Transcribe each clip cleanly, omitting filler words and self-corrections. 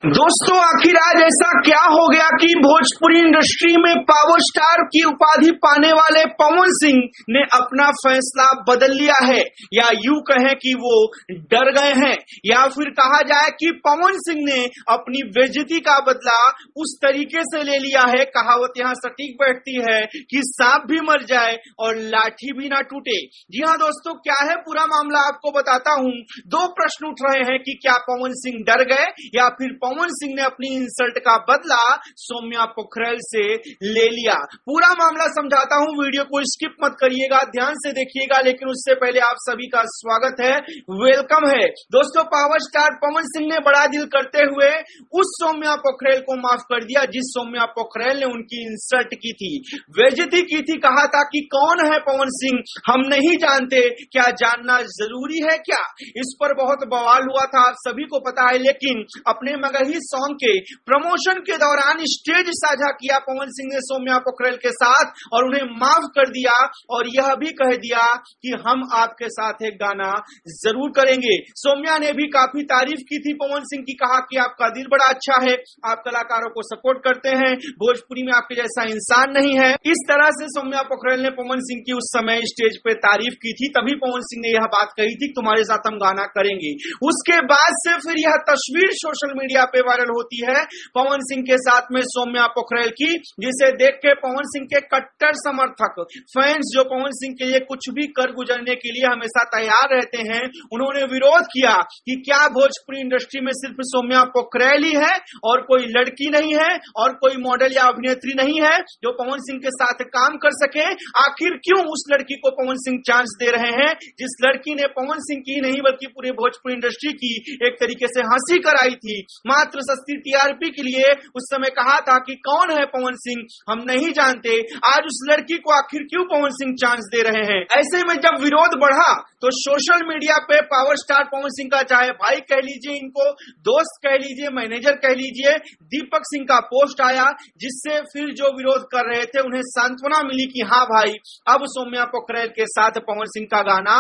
दोस्तों, आखिर आज ऐसा क्या हो गया कि भोजपुरी इंडस्ट्री में पावर स्टार की उपाधि पाने वाले पवन सिंह ने अपना फैसला बदल लिया है, या यूं कहें कि वो डर गए हैं, या फिर कहा जाए कि पवन सिंह ने अपनी बेइज्जती का बदला उस तरीके से ले लिया है। कहावत यहाँ सटीक बैठती है कि सांप भी मर जाए और लाठी भी ना टूटे। जी हाँ दोस्तों, क्या है पूरा मामला आपको बताता हूँ। दो प्रश्न उठ रहे हैं कि क्या पवन सिंह डर गए या फिर पवन सिंह ने अपनी इंसल्ट का बदला सौम्या पोखरेल से ले लिया। पूरा मामला समझाता हूं, वीडियो को स्किप मत करिएगा, ध्यान से देखिएगा। लेकिन उससे पहले आप सभी का स्वागत है, वेलकम है। दोस्तों, पावर स्टार पवन सिंह ने बड़ा दिल करते हुए उस सौम्या पोखरेल को माफ कर दिया जिस सौम्या पोखरेल ने उनकी इंसल्ट की थी, बेइज्जती की थी। कहा था कि कौन है पवन सिंह, हम नहीं जानते, क्या जानना जरूरी है क्या। इस पर बहुत बवाल हुआ था, आप सभी को पता है। लेकिन अपने मगही सॉन्ग के प्रमोशन के दौरान स्टेज साझा किया पवन सिंह ने सौम्या पोखरेल के साथ और उन्हें माफ कर दिया और यह भी कह दिया कि हम आपके साथ एक गाना जरूर करेंगे। सौम्या ने भी काफी तारीफ की थी पवन सिंह की, कहा कि आपका दिल बड़ा अच्छा है, आप कलाकारों को सपोर्ट करते हैं, भोजपुरी में आपके जैसा इंसान नहीं है। इस तरह से सौम्या पोखरेल ने पवन सिंह की उस समय स्टेज पे तारीफ की थी। तभी पवन सिंह ने यह बात कही थी, तुम्हारे साथ हम गाना करेंगे। उसके बाद से फिर यह तस्वीर सोशल मीडिया पे वायरल होती है पवन सिंह के साथ में सौम्या पोखरेल की, जिसे देख के पवन सिंह के कट्टर समर्थक फैंस जो पवन सिंह के लिए कुछ भी कर गुजरने के लिए हमेशा तैयार रहते हैं, उन्होंने विरोध किया कि क्या भोजपुरी इंडस्ट्री में सिर्फ सौम्या पोखरेल ही है और कोई लड़की नहीं है और कोई मॉडल या अभिनेत्री नहीं है जो पवन सिंह के साथ काम कर सके। आखिर क्यों उस लड़की को पवन सिंह चांस दे रहे हैं जिस लड़की ने पवन सिंह की नहीं बल्कि पूरे भोजपुरी इंडस्ट्री की एक तरीके से हंसी कराई थी। मात्र सस्ती टीआरपी के लिए उस समय कहा था कि कौन है पवन सिंह, हम नहीं जानते। आज उस लड़की को आखिर क्यों पवन सिंह चांस दे रहे हैं। ऐसे में जब विरोध बढ़ा तो सोशल मीडिया पे पावर स्टार पवन सिंह का, चाहे भाई कह लीजिए, इनको दोस्त कह लीजिए, मैनेजर कह लीजिए, दीपक सिंह का पोस्ट आया, जिससे फिर जो विरोध कर रहे थे उन्हें सांत्वना मिली कि हाँ भाई, अब सौम्या पोखरेल के साथ पवन सिंह का गाना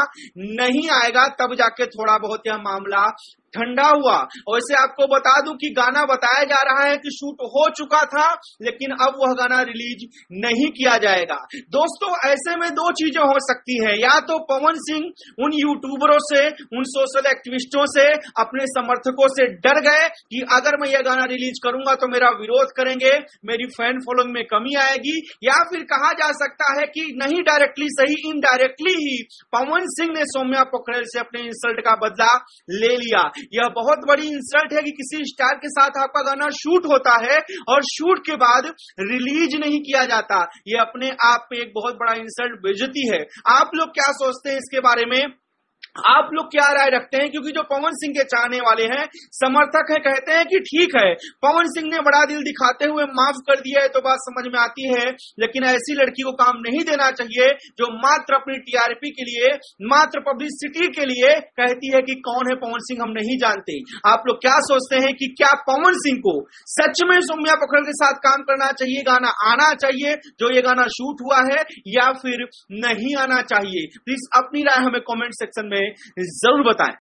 नहीं आएगा। तब जाके थोड़ा बहुत यह मामला ठंडा हुआ। वैसे आपको बता दूं कि गाना बताया जा रहा है कि शूट हो चुका था, लेकिन अब वह गाना रिलीज नहीं किया जाएगा। दोस्तों, ऐसे में दो चीजें हो सकती हैं, या तो पवन सिंह उन यूट्यूबरों से, उन सोशल एक्टिविस्टों से, अपने समर्थकों से डर गए कि अगर मैं यह गाना रिलीज करूंगा तो मेरा विरोध करेंगे, मेरी फैन फॉलोइंग में कमी आएगी, या फिर कहा जा सकता है कि नहीं डायरेक्टली सही, इनडायरेक्टली ही पवन सिंह ने सौम्या पोखरेल से अपने इंसल्ट का बदला ले लिया। यह बहुत बड़ी इंसल्ट है कि किसी स्टार के साथ आपका गाना शूट होता है और शूट के बाद रिलीज नहीं किया जाता। यह अपने आप में एक बहुत बड़ा इंसल्ट, बेइज्जती है। आप लोग क्या सोचते हैं इसके बारे में, आप लोग क्या राय रखते हैं? क्योंकि जो पवन सिंह के चाहने वाले हैं, समर्थक हैं, कहते हैं कि ठीक है, पवन सिंह ने बड़ा दिल दिखाते हुए माफ कर दिया है तो बात समझ में आती है, लेकिन ऐसी लड़की को काम नहीं देना चाहिए जो मात्र अपनी टीआरपी के लिए, मात्र पब्लिसिटी के लिए कहती है कि कौन है पवन सिंह, हम नहीं जानते। आप लोग क्या सोचते हैं कि क्या पवन सिंह को सच में सौम्या पोखरेल के साथ काम करना चाहिए, गाना आना चाहिए जो ये गाना शूट हुआ है, या फिर नहीं आना चाहिए? प्लीज अपनी राय हमें कमेंट सेक्शन में जरूर बताएं।